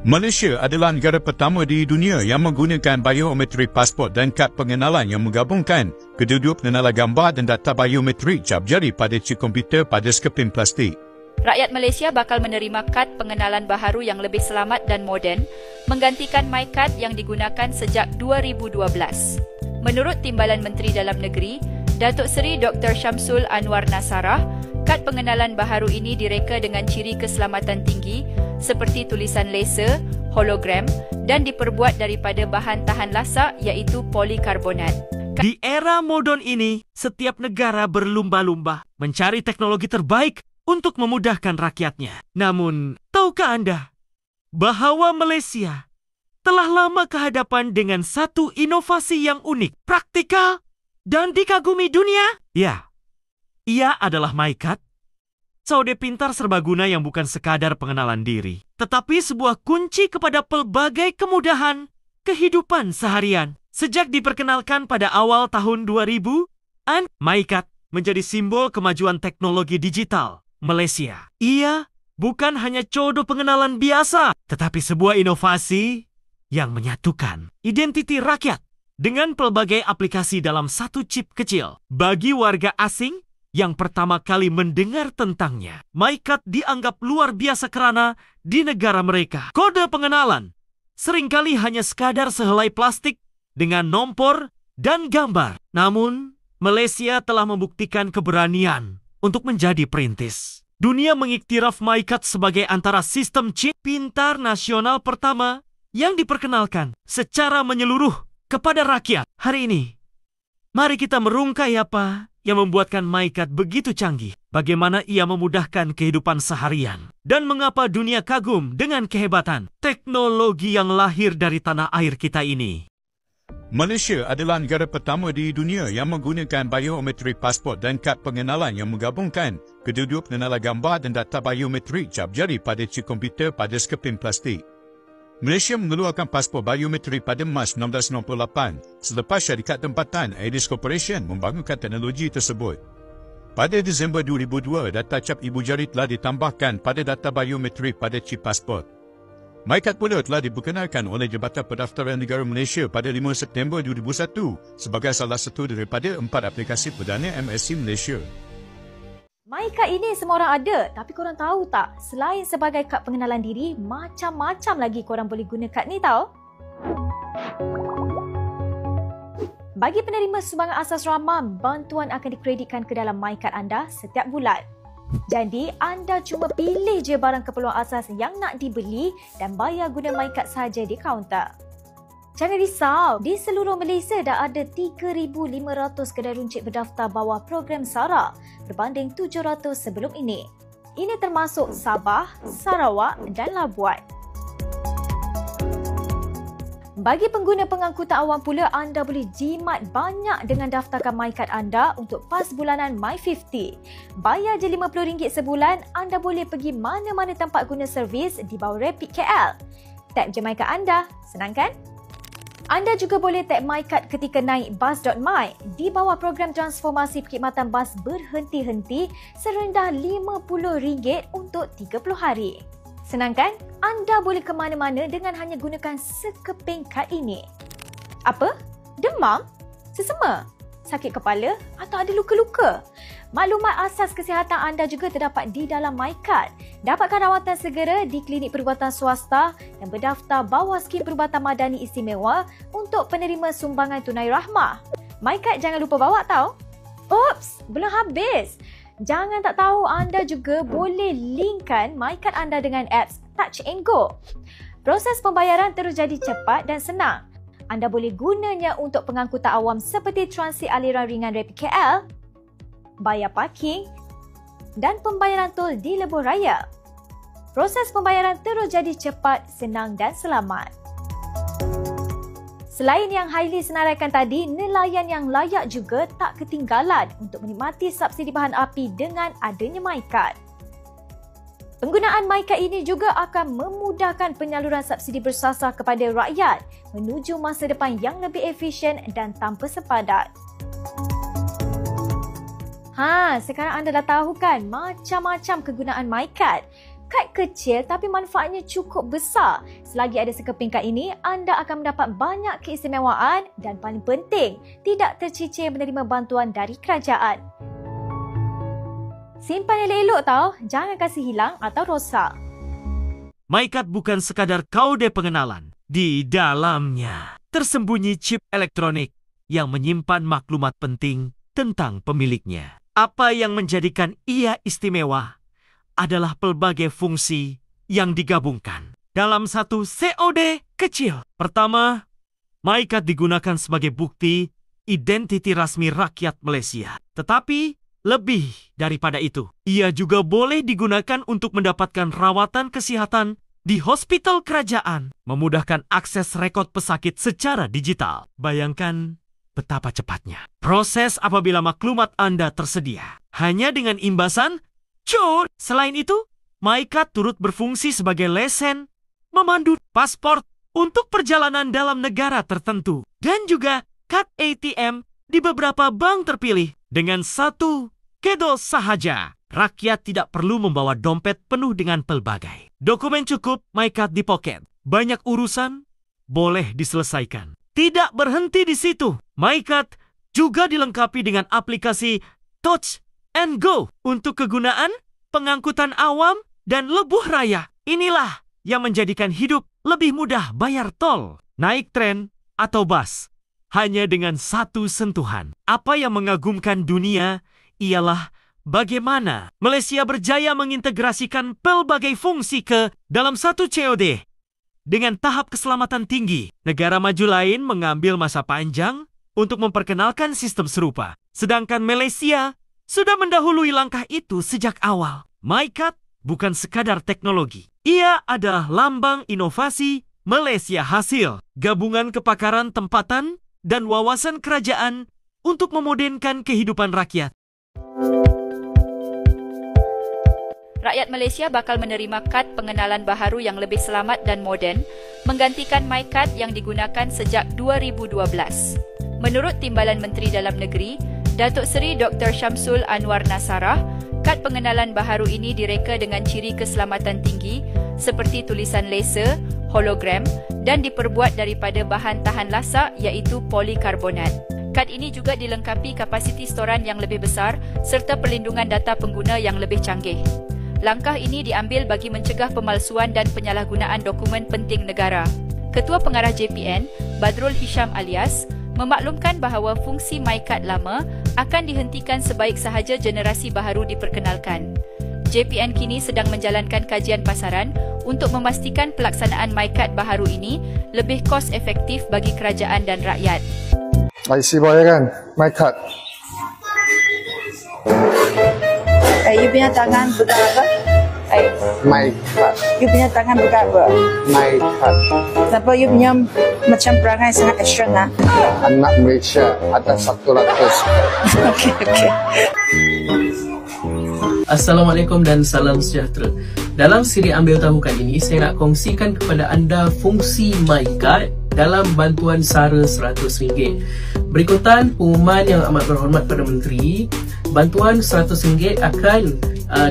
Malaysia adalah negara pertama di dunia yang menggunakan biometrik pasport dan kad pengenalan yang menggabungkan kedua-dua pengenalan gambar dan data biometrik cap jari pada chip komputer pada skepin plastik. Rakyat Malaysia bakal menerima kad pengenalan baharu yang lebih selamat dan moden, menggantikan MyKad yang digunakan sejak 2012. Menurut Timbalan Menteri Dalam Negeri, Datuk Seri Dr. Syamsul Anwar Nasarah, kad pengenalan baharu ini direka dengan ciri keselamatan tinggi seperti tulisan laser, hologram dan diperbuat daripada bahan tahan lasak iaitu polikarbonat. Di era moden ini, setiap negara berlumba-lumba mencari teknologi terbaik untuk memudahkan rakyatnya. Namun, tahukah Anda bahawa Malaysia telah lama kehadapan dengan satu inovasi yang unik, praktikal dan dikagumi dunia? Ya, ia adalah MyKad, saude pintar serbaguna yang bukan sekadar pengenalan diri, tetapi sebuah kunci kepada pelbagai kemudahan kehidupan seharian. Sejak diperkenalkan pada awal tahun 2000-an, MyKad menjadi simbol kemajuan teknologi digital Malaysia. Ia bukan hanya codo pengenalan biasa, tetapi sebuah inovasi yang menyatukan identiti rakyat dengan pelbagai aplikasi dalam satu chip kecil. Bagi warga asing yang pertama kali mendengar tentangnya, MyKad dianggap luar biasa kerana di negara mereka, kode pengenalan seringkali hanya sekadar sehelai plastik dengan nombor dan gambar. Namun, Malaysia telah membuktikan keberanian untuk menjadi perintis. Dunia mengiktiraf MyKad sebagai antara sistem chip pintar nasional pertama yang diperkenalkan secara menyeluruh kepada rakyat. Hari ini, mari kita merungkai apa yang membuatkan MyKad begitu canggih, bagaimana ia memudahkan kehidupan seharian, dan mengapa dunia kagum dengan kehebatan teknologi yang lahir dari tanah air kita ini. Malaysia adalah negara pertama di dunia yang menggunakan biometrik pasport dan kad pengenalan yang menggabungkan kedua-dua pengenalan gambar dan data biometrik cap jari pada chip komputer pada skepin plastik. Malaysia mengeluarkan pasport biometrik pada Mac 1998 selepas syarikat tempatan Aedes Corporation membangunkan teknologi tersebut. Pada Disember 2002, data cap ibu jari telah ditambahkan pada data biometrik pada chip pasport. MyKad pula telah diperkenalkan oleh Jabatan Pendaftaran Negara Malaysia pada 5 September 2001 sebagai salah satu daripada 4 aplikasi perdana MSC Malaysia. MyKad ini semua orang ada, tapi korang tahu tak, selain sebagai kad pengenalan diri, macam-macam lagi korang boleh guna kad ni tau. Bagi penerima sumbangan asas rama, bantuan akan dikreditkan ke dalam MyKad anda setiap bulan. Jadi, anda cuma pilih je barang keperluan asas yang nak dibeli dan bayar guna MyKad sahaja di kaunter. Jangan risau, di seluruh Malaysia dah ada 3,500 kedai runcit berdaftar bawah program SARA berbanding 700 sebelum ini. Ini termasuk Sabah, Sarawak dan Labuan. Bagi pengguna pengangkutan awam pula, anda boleh jimat banyak dengan daftarkan MyKad anda untuk pas bulanan My50. Bayar je RM50 sebulan, anda boleh pergi mana-mana tempat guna servis di bawah Rapid KL. Tap je MyKad anda, senang kan? Anda juga boleh tap MyKad ketika naik bus.my di bawah program transformasi perkhidmatan bas berhenti-henti serendah RM50 untuk 30 hari. Senang kan? Anda boleh ke mana-mana dengan hanya gunakan sekeping kad ini. Apa? Demam? Sesama? Sakit kepala? Atau ada luka-luka? Maklumat asas kesihatan anda juga terdapat di dalam MyKad. Dapatkan rawatan segera di klinik perubatan swasta yang berdaftar bawah skim perubatan madani istimewa untuk penerima sumbangan tunai rahmah. MyKad jangan lupa bawa tau. Oops, belum habis. Jangan tak tahu anda juga boleh linkkan MyKad anda dengan apps Touch and Go. Proses pembayaran terus jadi cepat dan senang. Anda boleh gunanya untuk pengangkutan awam seperti transit aliran ringan Rapid KL, bayar parking dan pembayaran tol di lebuh raya. Proses pembayaran terus jadi cepat, senang dan selamat. Selain yang highly senaraikan tadi, nelayan yang layak juga tak ketinggalan untuk menikmati subsidi bahan api dengan adanya MyKad. Penggunaan MyKad ini juga akan memudahkan penyaluran subsidi bersasar kepada rakyat menuju masa depan yang lebih efisien dan tanpa sepadat. Sekarang anda dah tahu kan macam-macam kegunaan MyKad. Kad kecil tapi manfaatnya cukup besar. Selagi ada sekeping kad ini, anda akan mendapat banyak keistimewaan dan paling penting, tidak tercicir menerima bantuan dari kerajaan. Simpan elok-elok tau, jangan kasih hilang atau rosak. MyCard bukan sekadar kode pengenalan. Di dalamnya tersembunyi chip elektronik yang menyimpan maklumat penting tentang pemiliknya. Apa yang menjadikan ia istimewa adalah pelbagai fungsi yang digabungkan dalam satu COD kecil. Pertama, MyCard digunakan sebagai bukti identiti rasmi rakyat Malaysia. Tetapi lebih daripada itu, ia juga boleh digunakan untuk mendapatkan rawatan kesihatan di hospital kerajaan, memudahkan akses rekod pesakit secara digital. Bayangkan betapa cepatnya proses apabila maklumat anda tersedia. Hanya dengan imbasan code. Selain itu, MyCard turut berfungsi sebagai lesen, memandu paspor untuk perjalanan dalam negara tertentu, dan juga kad ATM di beberapa bank terpilih. Dengan satu kedol sahaja, rakyat tidak perlu membawa dompet penuh dengan pelbagai dokumen. Cukup MyCard di poket. Banyak urusan boleh diselesaikan. Tidak berhenti di situ. MyCard juga dilengkapi dengan aplikasi Touch and Go untuk kegunaan pengangkutan awam dan lebuh raya. Inilah yang menjadikan hidup lebih mudah bayar tol, naik tren, atau bus. Hanya dengan satu sentuhan. Apa yang mengagumkan dunia ialah bagaimana Malaysia berjaya mengintegrasikan pelbagai fungsi ke dalam satu COD. Dengan tahap keselamatan tinggi, negara maju lain mengambil masa panjang untuk memperkenalkan sistem serupa. Sedangkan Malaysia sudah mendahului langkah itu sejak awal. MyCard bukan sekadar teknologi. Ia adalah lambang inovasi Malaysia hasil gabungan kepakaran tempatan dan wawasan kerajaan untuk memodernkan kehidupan rakyat. Rakyat Malaysia bakal menerima kad pengenalan baharu yang lebih selamat dan moden, menggantikan MyCard yang digunakan sejak 2012. Menurut Timbalan Menteri Dalam Negeri, Datuk Seri Dr. Syamsul Anwar Nasarah, kad pengenalan baharu ini direka dengan ciri keselamatan tinggi seperti tulisan laser, hologram dan diperbuat daripada bahan tahan lasak iaitu polikarbonat. Kad ini juga dilengkapi kapasiti storan yang lebih besar serta perlindungan data pengguna yang lebih canggih. Langkah ini diambil bagi mencegah pemalsuan dan penyalahgunaan dokumen penting negara. Ketua Pengarah JPN, Badrul Hisham Alias, memaklumkan bahawa fungsi MyCard lama akan dihentikan sebaik sahaja generasi baharu diperkenalkan. JPN kini sedang menjalankan kajian pasaran untuk memastikan pelaksanaan MyCard baharu ini lebih kos efektif bagi kerajaan dan rakyat. IC boy kan, MyCard. You punya tangan pegang apa? MyCard. You punya tangan pegang apa? MyCard. Kenapa you punya macam perangai sangat action lah? Anak Malaysia ada 100. Okey. Assalamualaikum dan salam sejahtera. Dalam siri Ambil Tahu kali ini, saya nak kongsikan kepada anda fungsi MyCard dalam bantuan SARA RM100. Berikutan pengumuman yang amat berhormat pada Menteri, bantuan RM100 akan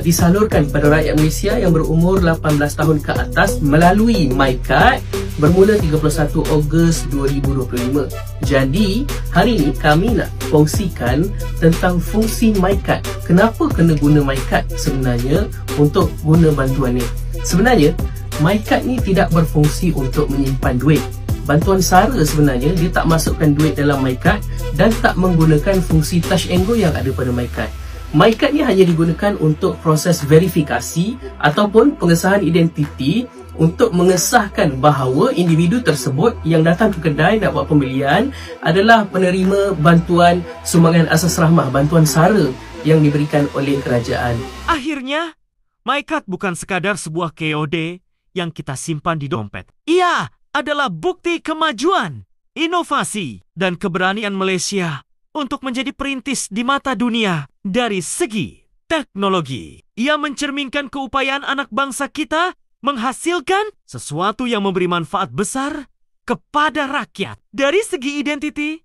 disalurkan kepada rakyat Malaysia yang berumur 18 tahun ke atas melalui MyCard bermula 31 Ogos 2025. Jadi, hari ini kami nak kongsikan tentang fungsi MyCard. Kenapa kena guna MyCard sebenarnya untuk guna bantuan ni? Sebenarnya, MyCard ni tidak berfungsi untuk menyimpan duit. Bantuan SARA sebenarnya dia tak masukkan duit dalam MyCard dan tak menggunakan fungsi touch and go yang ada pada MyCard. MyCard ni hanya digunakan untuk proses verifikasi ataupun pengesahan identiti untuk mengesahkan bahawa individu tersebut yang datang ke kedai nak buat pembelian adalah penerima bantuan sumbangan asas rahmah, bantuan SARA yang diberikan oleh kerajaan. Akhirnya, MyCard bukan sekadar sebuah KOD yang kita simpan di dompet. Ia adalah bukti kemajuan, inovasi, dan keberanian Malaysia untuk menjadi perintis di mata dunia dari segi teknologi. Ia mencerminkan keupayaan anak bangsa kita menghasilkan sesuatu yang memberi manfaat besar kepada rakyat. Dari segi identiti,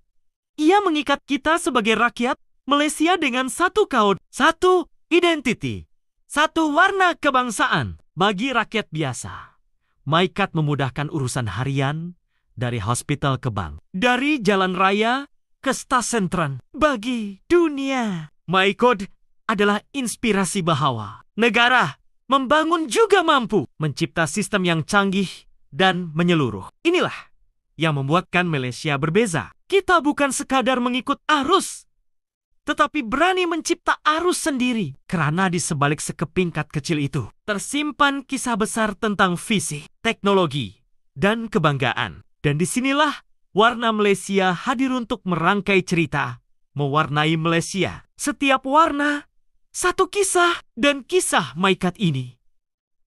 ia mengikat kita sebagai rakyat Malaysia dengan satu kod, satu identiti, satu warna kebangsaan. Bagi rakyat biasa, MyKad memudahkan urusan harian dari hospital ke bank, dari jalan raya ke stasiun tren. Bagi dunia, MyKad adalah inspirasi bahwa negara membangun juga mampu mencipta sistem yang canggih dan menyeluruh. Inilah yang membuatkan Malaysia berbeza. Kita bukan sekadar mengikut arus, tetapi berani mencipta arus sendiri. Karena di sebalik sekepingkat kecil itu tersimpan kisah besar tentang visi, teknologi, dan kebanggaan. Dan disinilah warna Malaysia hadir untuk merangkai cerita, mewarnai Malaysia. Setiap warna, satu kisah, dan kisah MyKad ini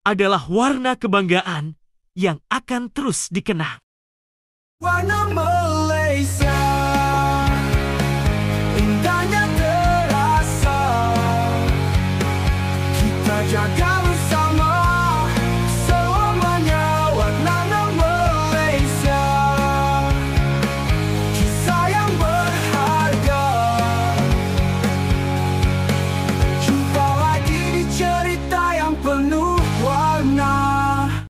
adalah warna kebanggaan yang akan terus dikenang. Warna Malaysia.